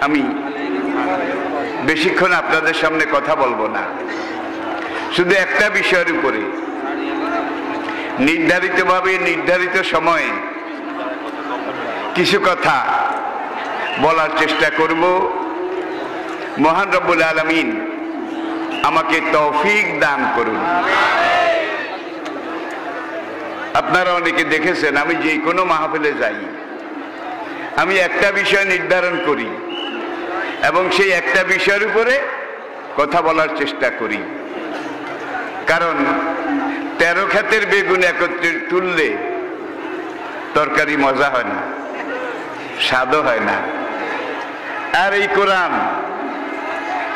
আমি বেশিক্ষণ আপনাদের সামনে কথা বলবো না, শুধু একটা বিষয়ের উপরে নির্ধারিতভাবে নির্ধারিত সময়ে কিছু কথা বলার চেষ্টা করব। মহান রব্বুল আলামিন আমাকে তৌফিক দান করুন। আপনারা অনেকে দেখেছেন, আমি যে কোনো মাহফিলে যাই, আমি একটা বিষয় নির্ধারণ করি এবং সেই একটা বিষয়ের উপরে কথা বলার চেষ্টা করি। কারণ 13 ক্ষেতের বেগুন একত্রে তুললে তরকারি মজা হয় না, স্বাদও হয় না। আর এই কোরআন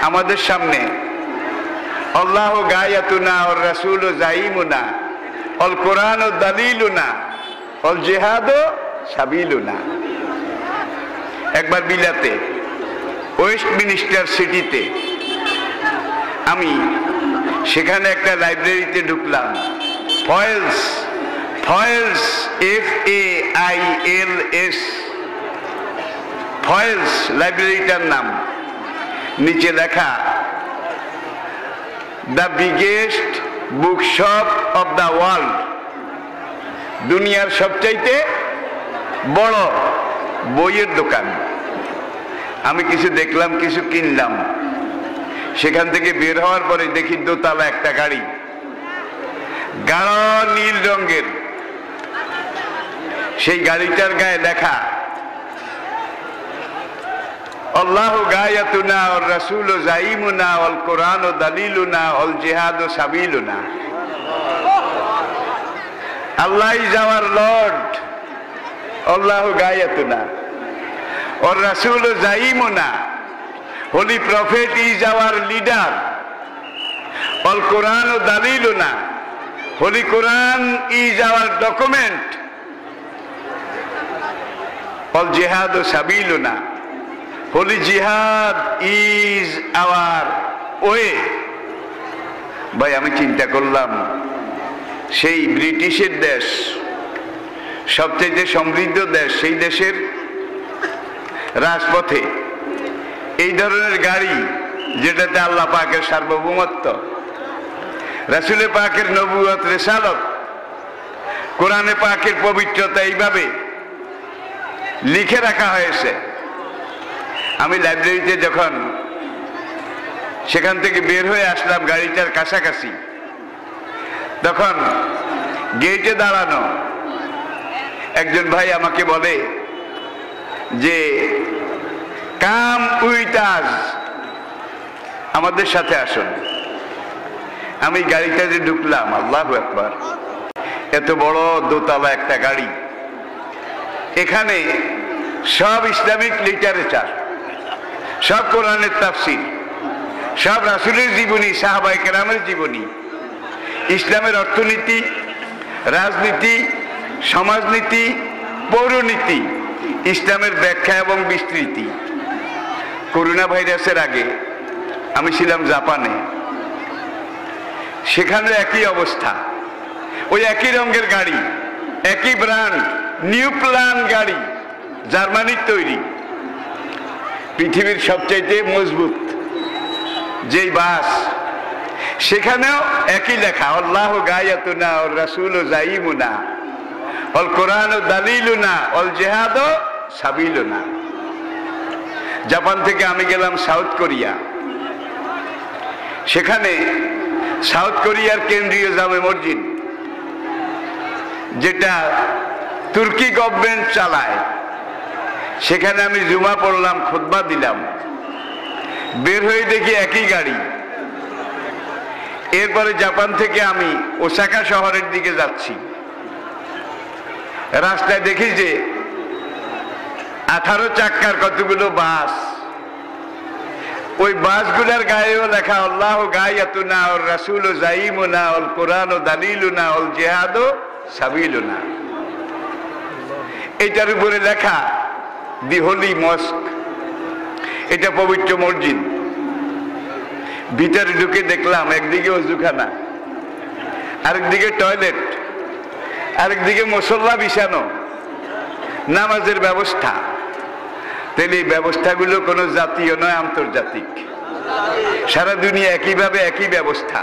আমাদের সামনে আল্লাহ গায়াতুনা ওর রাসূল জাইমুনা অল কোরআন ও দালিলুনা অল জিহাদ সাবিলুনা। একবার বিলাতে ওয়েস্টমিনিস্টার সিটিতে আমি সেখানে একটা লাইব্রেরিতে ঢুকলাম, ফয়েলস FAILS ফয়েলস লাইব্রেরিটার নাম। নিচে লেখা the biggest bookshop of the world, দুনিয়ার সবচাইতে বড় বইয়ের দোকান। আমি কিছু দেখলাম, কিছু কিনলাম। সেখান থেকে বের হওয়ার পরে দেখি দোতলা একটা গাড়ি, গাঢ় নীল রঙের। সেই গাড়িটার গায়ে লেখা আল্লাহু গায়াতুনা ওর রাসূল জাইমুনা ওয়াল কোরআন ও দালিলুনা ওয়াল জিহাদ ও সাবিলুনা। আল্লাহ ইজ আওয়ার লর্ড, আল্লাহু গায়াতুনা ওর রাসূল জাইমুনা, holy prophet is our leader, অল কোরআন ও দালিলুনা, holy Quran is our document, অল জিহাদ ও সাবিলুনা, হোলি জিহাদ ইজ আওয়ার ওয়ে। ভাই, আমি চিন্তা করলাম, সেই ব্রিটিশের দেশ, সবচেয়ে সমৃদ্ধ দেশ, সেই দেশের রাজপথে এই ধরনের গাড়ি, যেটাতে আল্লাহ পাকের সার্বভৌমত্ব, রাসূলে পাকের নবুয়ত, রিসালত, কোরআনে পাকের পবিত্রতা এইভাবে লিখে রাখা হয়েছে। আমি লাইব্রেরিতে যখন সেখান থেকে বের হয়ে আসলাম গাড়িটার কাছাকাছি, তখন গেটে দাঁড়ানো একজন ভাই আমাকে বলে যে কাম উইথ আস, আমাদের সাথে আসুন। আমি গাড়িটাতে ঢুকলাম, আল্লাহু আকবার, এত বড় দোতলা একটা গাড়ি। এখানে সব ইসলামিক লিটারেচার, সব কোরআনের তাফসীর, সব রাসূলের জীবনী, সাহাবায়ে কেরামের জীবনী, ইসলামের অর্থনীতি, রাজনীতি, সমাজনীতি, পৌরনীতি, ইসলামের ব্যাখ্যা এবং বিস্তৃতি। করোনা ভাইরাসের আগে আমি ছিলাম জাপানে, সেখানে একই অবস্থা, ওই একই রঙের গাড়ি, একই ব্র্যান্ড, নিউ প্ল্যান গাড়ি, জার্মানির তৈরি, পৃথিবীর সবচাইতে মজবুত যেই বাস, সেখানেও একই লেখা আল্লাহু গায়াতুনা ওর রাসূল জাইমুনা অল কোরআন ও দালিলুনা অল জিহাদ সাবিলুনা। জাপান থেকে আমি গেলাম সাউথ কোরিয়া। সেখানে সাউথ কোরিয়ার কেন্দ্রীয় জামে মসজিদ, যেটা তুর্কি গভর্নমেন্ট চালায়, সেখানে আমি জুমা পড়লাম, খুতবা দিলাম। বের হয়ে দেখি একই গাড়ি। এরপরে জাপান থেকে আমি ওসাকা শহরের দিকে যাচ্ছি। রাস্তায় দেখি যে 18 চাক্কার কতগুলো বাস, ওই বাসগুলোর গায়েও লেখা আল্লাহু গায়াতুনা ওর রাসূল জাইমুনা অল কোরআন ও দালিলুনা অল জিহাদ সাবিলুনা। এটার উপরে লেখা দি হোলি মস্ক, এটা পবিত্র মসজিদ। ভিতরে ঢুকে দেখলাম একদিকে ওযুখানা, আরেকদিকে টয়লেট, আরেকদিকে মুসল্লা বিছানো, নামাজের ব্যবস্থা। তাহলে এই ব্যবস্থাগুলো কোনো জাতীয় নয়, আন্তর্জাতিক। সারা দুনিয়া একইভাবে একই ব্যবস্থা।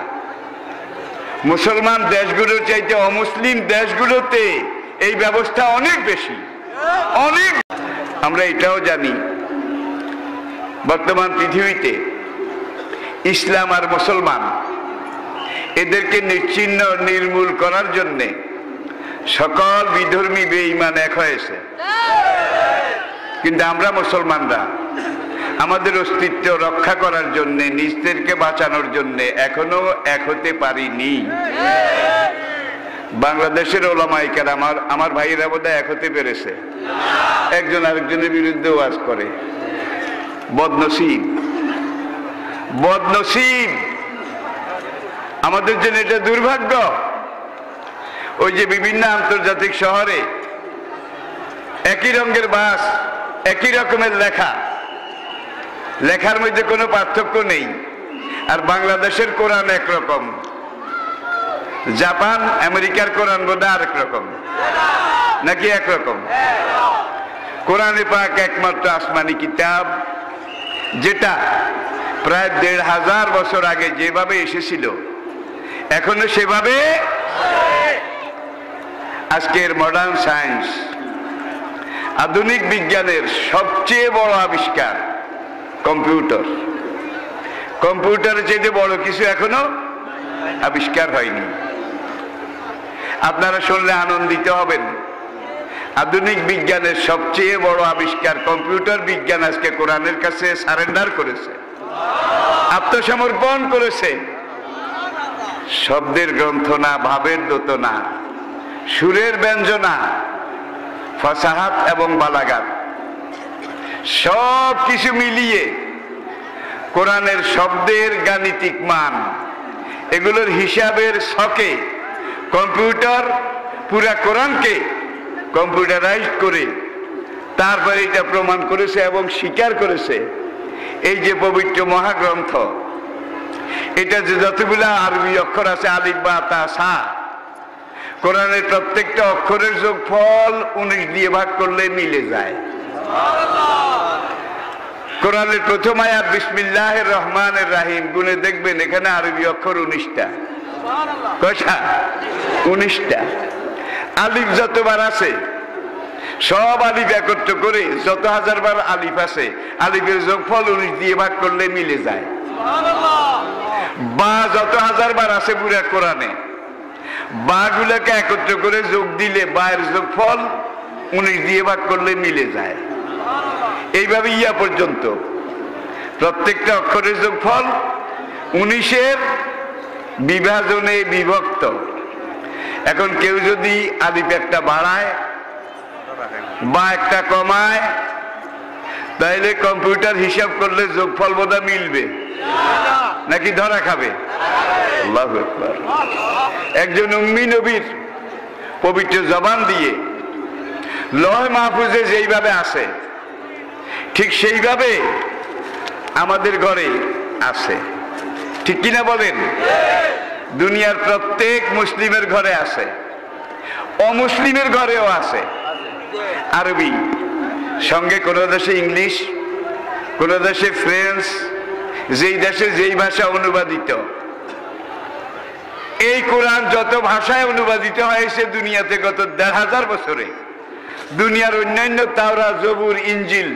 মুসলমান দেশগুলোর চাইতে অমুসলিম দেশগুলোতে এই ব্যবস্থা অনেক বেশি, অনেক। আমরা এটাও জানি বর্তমান পৃথিবীতে ইসলাম আর মুসলমান এদেরকে নিশ্চিহ্ন নির্মূল করার জন্যে সকল বিধর্মী বেঈমান এক হয়েছে। কিন্তু আমরা মুসলমানরা আমাদের অস্তিত্ব রক্ষা করার জন্যে, নিজদেরকে বাঁচানোর জন্যে এখনো এক হতে পারিনি। বাংলাদেশের ওলামায়ে কেরাম, আমার ভাইয়েরা বোধহয় এক হতে পেরেছে, একজন আরেকজনের বিরুদ্ধে ওয়াজ করে। বদনসিব, বদনসিব, আমাদের জন্য এটা দুর্ভাগ্য। ওই যে বিভিন্ন আন্তর্জাতিক শহরে একই রঙের বাস, একই রকমের লেখা, লেখার মধ্যে কোনো পার্থক্য নেই। আর বাংলাদেশের কোরআন একরকম, জাপান আমেরিকার কোরআন বোধহয় আরেক রকম, নাকি একরকম? কোরআনে পাক একমাত্র আসমানি কিতাব, যেটা প্রায় ১৫০০ বছর আগে যেভাবে এসেছিল এখনো সেভাবে। আজকের মডার্ন সায়েন্স, আধুনিক বিজ্ঞানের সবচেয়ে বড় আবিষ্কার কম্পিউটার। কম্পিউটারের চাইতে বড় কিছু এখনো আবিষ্কার হয়নি। আপনারা শুনলে আনন্দিত হবেন, আধুনিক বিজ্ঞানের সবচেয়ে বড় আবিষ্কার কম্পিউটার বিজ্ঞান আজকে কোরআনের কাছে সারেন্ডার করেছে, আত্মসমর্পণ করেছে। শব্দের গ্রন্থ না, ভাবের দোতনা, সুরের ব্যঞ্জনা, ফাসাহাত এবং বালাগাত সব কিছু মিলিয়ে কোরআনের শব্দের গাণিতিক মান, এগুলোর হিসাবের ছকে কম্পিউটার পুরা কোরআনকে কম্পিউটারাইজ করে তারপরে এটা প্রমাণ করেছে এবং স্বীকার করেছে এই যে পবিত্র মহাগ্রন্থ, এটা যে যতগুলা আরবি অক্ষর আছে, আলিফ বা তা সা, কোরআনের প্রত্যেকটা অক্ষরের যোগফল 19 দিয়ে ভাগ করলে মিলে যায়। কোরআনের প্রথম আয়াত বিসমিল্লাহির রহমানির রহিম, গুনে দেখবেন এখানে আরবি অক্ষর 19টা। কয়টা? 19টা। আলিফ যতবার আছে সব আলিফ একত্র করে যত হাজারবার আলিফ আছে আলিফের যোগফল 19 দিয়ে ভাগ করলে মিলে যায়। বা যত হাজারবার আছে পুরা কোরআনে, বা গুলাকে একত্র করে যোগ দিলে বায়ের যোগফল 19 দিয়ে ভাগ করলে মিলে যায়। এইভাবে ইয়া পর্যন্ত প্রত্যেকটা অক্ষরের যোগফল 19-এর বিভাজনে বিভক্ত। এখন কেউ যদি আলিফ একটা বাড়ায় বা একটা কমায়, তাইলে কম্পিউটার হিসাব করলে যোগফল বোধহয় মিলবে নাকি ধরা খাবে? আল্লাহু আকবার। একজন উম্মি নবীর পবিত্র জবান দিয়ে লৌহ মাহফুজে যেইভাবে আছে ঠিক সেইভাবে আমাদের ঘরে আছে, ঠিক কিনা বলেন? দুনিয়ার প্রত্যেক মুসলিমের ঘরে আছে, অমুসলিমের ঘরেও আছে আরবি, সঙ্গে কোন দেশে ইংলিশ, কোন দেশে ফ্রেঞ্চ, যেই দেশে যেই ভাষা অনুবাদিত। এই কোরআন যত ভাষায় অনুবাদিত হয়েছে দুনিয়াতে গত ১৫০০ বছরে, দুনিয়ার অন্যান্য তাওরাত, জবুর, ইনজিল,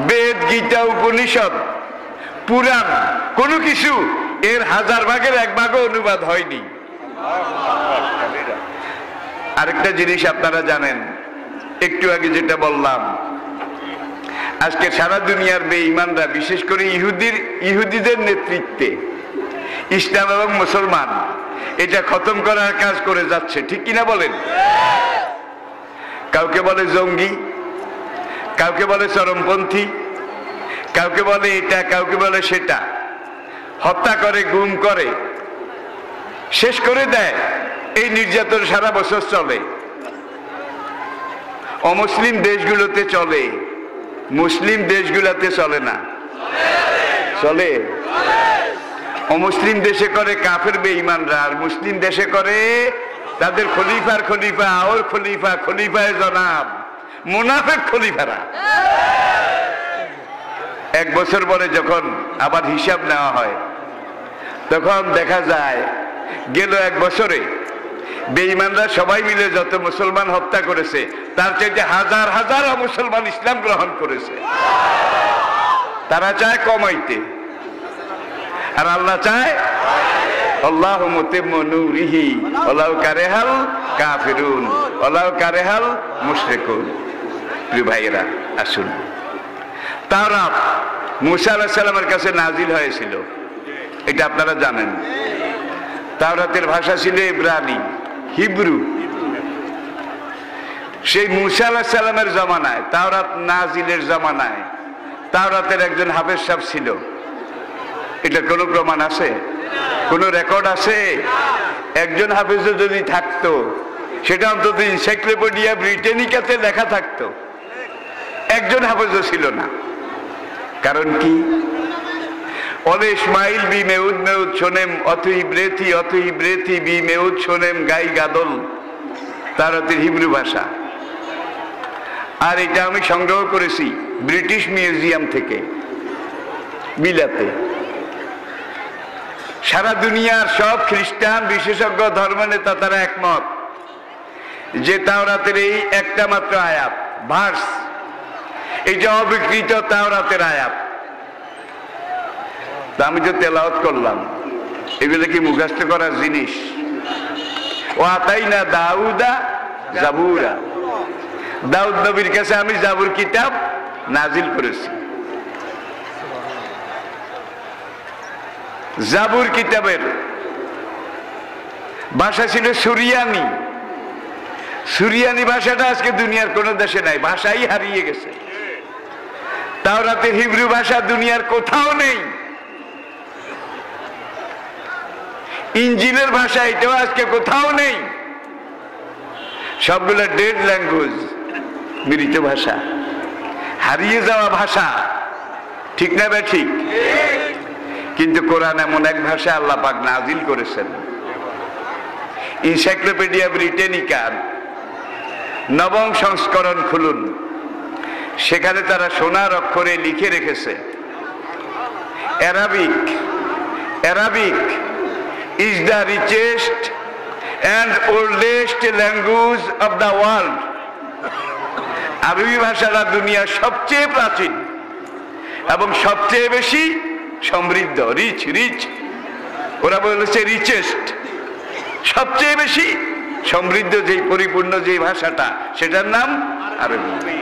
বেদ, গীতা, উপনিষদ, পুরাণ, কোনো কিছু এর 1000 ভাগের 1 ভাগও অনুবাদ হয়নি। আরেকটা জিনিস আপনারা জানেন, একটু আগে যেটা বললাম, আজকে সারা দুনিয়ার বেঈমানরা, বিশেষ করে ইহুদিদের নেতৃত্বে ইসলাম এবং মুসলমান এটা খতম করার কাজ করে যাচ্ছে, ঠিক কিনা বলেন? কাউকে বলে জঙ্গি, কাউকে বলে চরমপন্থী, কাউকে বলে এটা, কাউকে বলে সেটা, হত্যা করে, গুম করে, শেষ করে দেয়। এই নির্যাতন সারা বছর চলে। অমুসলিম দেশগুলোতে চলে, মুসলিম দেশগুলোতে চলে না। চলে? অমুসলিম দেশে করে কাফের বেঈমানরা, আর মুসলিম দেশে করে তাদের খলিফার খলিফা, আওর খলিফা, খলিফায়ে জনাব, মুনাফিক খলিফারা। এক বছর পরে যখন আবার হিসাব নেওয়া হয় তখন দেখা যায় গেল এক বছরে বেঈমানরা সবাই মিলে যত মুসলমান হত্যা করেছে তার চাইতে হাজার হাজার মুসলমান ইসলাম গ্রহণ করেছে। তারা চায় কমাইতে, আর আল্লাহ চায় আল্লাহু মুতিম্মু নূরিহি ওয়ালাউ কারিহাল কাফিরুন ওয়ালাউ কারিহাল মুশরিকুন। প্রিয় ভাইয়েরা, আসুন, তাওরাত মূসা আলাইহিস সালামের কাছে নাজিল হয়েছিল, এটা আপনারা জানেন। তাওরাতের ভাষা ছিল ইব্রানি, হিব্রু। সেই মূসা আলাইহিস সালামের জামানায়, তাওরাত নাজিলের জামানায় তাওরাতের একজন হাফেজ সাহেব ছিল। এটা কোনো প্রমাণ আছে? কোনো রেকর্ড আছে? একজন হাফেজ যদি থাকতো সেটা অন্তত এনসাইক্লোপিডিয়া ব্রিটানিকাতে লেখা থাকতো। একজন হাফেজও ছিল না। কারণ কি? ওলে ইসমাইল বি মেউদ মেউদ শোনেম অতই ব্রেথি বি মেউদ শোনেম গাই গাদল, তাওরাতের হিব্রু ভাষা। আর এটা আমি সংগ্রহ করেছি ব্রিটিশ মিউজিয়াম থেকে, বিলাতে। সারা দুনিয়ার সব খ্রিস্টান বিশেষজ্ঞ ধর্মনেতা তারা একমত যে তাওরাতের এই একটা মাত্র আয়াত, ভার্স, এইটা অবিকৃত তাওরাতের আয়াত। তা আমি যে তেলাওয়াত করলাম, এগুলো কি মুখস্থ করার জিনিস? ও আতাইনা দাউদা জাবুরা, দাউদ নবীর কাছে আমি জাবুর কিতাব নাজিল করেছি। জাবুর কিতাবের ভাষা ছিল সুরিয়ানি। সুরিয়ানি ভাষাটা আজকে দুনিয়ার কোন দেশে নাই, ভাষাই হারিয়ে গেছে। তাওরাতের হিব্রু ভাষা দুনিয়ার কোথাও নেই। ইনজিলের ভাষা এটাও আজকে কোথাও নেই। সবগুলো ডেড ল্যাঙ্গুয়েজ, মৃত ভাষা, হারিয়ে যাওয়া ভাষা। ঠিক না বে ঠিক? কিন্তু কোরআন এমন এক ভাষা আল্লাহ পাক নাজিল করেছেন। এনসাইক্লোপিডিয়া ব্রিটানিকার নবম সংস্করণ খুলুন, সেখানে তারা সোনার অক্ষরে লিখে রেখেছে, Arabic is the richest and oldest language of the world. আরবি ভাষাটা দুনিয়ার সবচেয়ে প্রাচীন এবং সবচেয়ে বেশি সমৃদ্ধ। রিচ, ওরা বলেছে রিচেস্ট, সবচেয়ে বেশি সমৃদ্ধ, যেই পরিপূর্ণ যেই ভাষাটা, সেটার নাম আরবি।